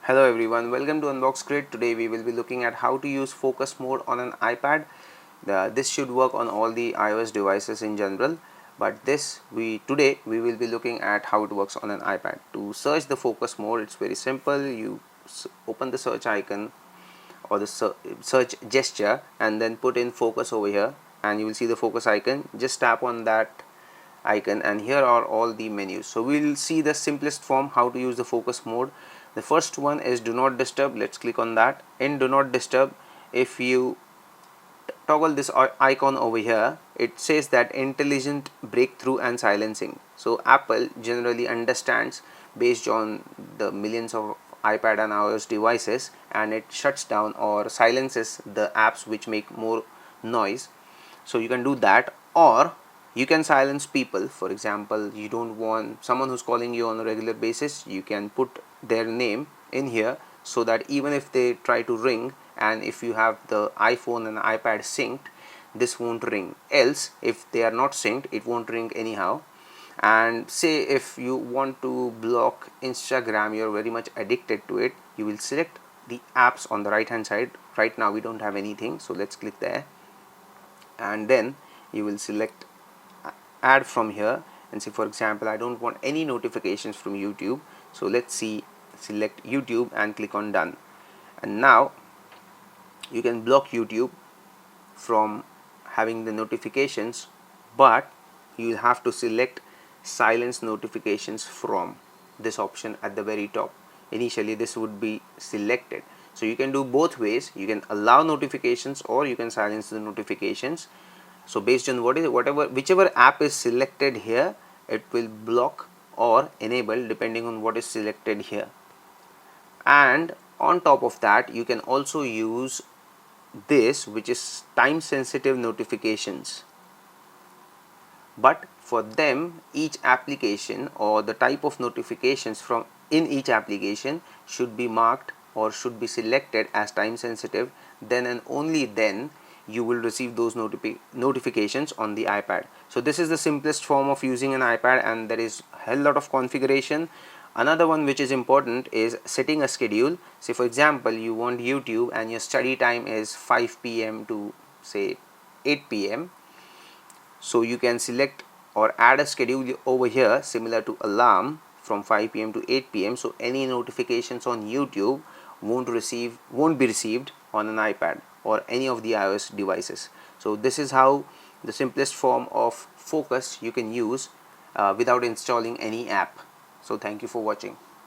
Hello everyone, welcome to Unbox Grid. Today we will be looking at how to use focus mode on an iPad. This should work on all the iOS devices in general, but today we will be looking at how it works on an iPad. To search the focus mode, it's very simple. You open the search icon or the search gesture and then put in focus over here, and you will see the focus icon. Just tap on that icon and here are all the menus. So we will see the simplest form how to use the focus mode. The first one is do not disturb. Let's click on that. In do not disturb, if you toggle this icon over here, it says that intelligent breakthrough and silencing. So Apple generally understands based on the millions of iPad and iOS devices, and it shuts down or silences the apps which make more noise. So you can do that, or you can silence people. For example, you don't want someone who's calling you on a regular basis, you can put their name in here so that even if they try to ring, and if you have the iPhone and iPad synced, this won't ring. Else if they are not synced, it won't ring anyhow. And say if you want to block Instagram, you're very much addicted to it, you will select the apps on the right hand side. Right now we don't have anything, so let's click there, and then you will select add from here and say, for example, I don't want any notifications from YouTube, so let's see, select YouTube and click on done. And now you can block YouTube from having the notifications, but you have to select silence notifications from this option at the very top. Initially this would be selected, so you can do both ways. You can allow notifications or you can silence the notifications. So based on whichever app is selected here, it will block or enable depending on what is selected here. And on top of that, you can also use this, which is time sensitive notifications, but for them each application or the type of notifications from in each application should be marked or should be selected as time sensitive. Then and only then you will receive those notifications on the iPad. So this is the simplest form of using an iPad, and there is a hell lot of configuration. Another one which is important is setting a schedule. Say for example, you want YouTube and your study time is 5 p.m. to say 8 p.m. So you can select or add a schedule over here similar to alarm from 5 p.m. to 8 p.m. so any notifications on YouTube won't be received on an iPad or any of the iOS devices. So this is how the simplest form of focus you can use without installing any app. So thank you for watching.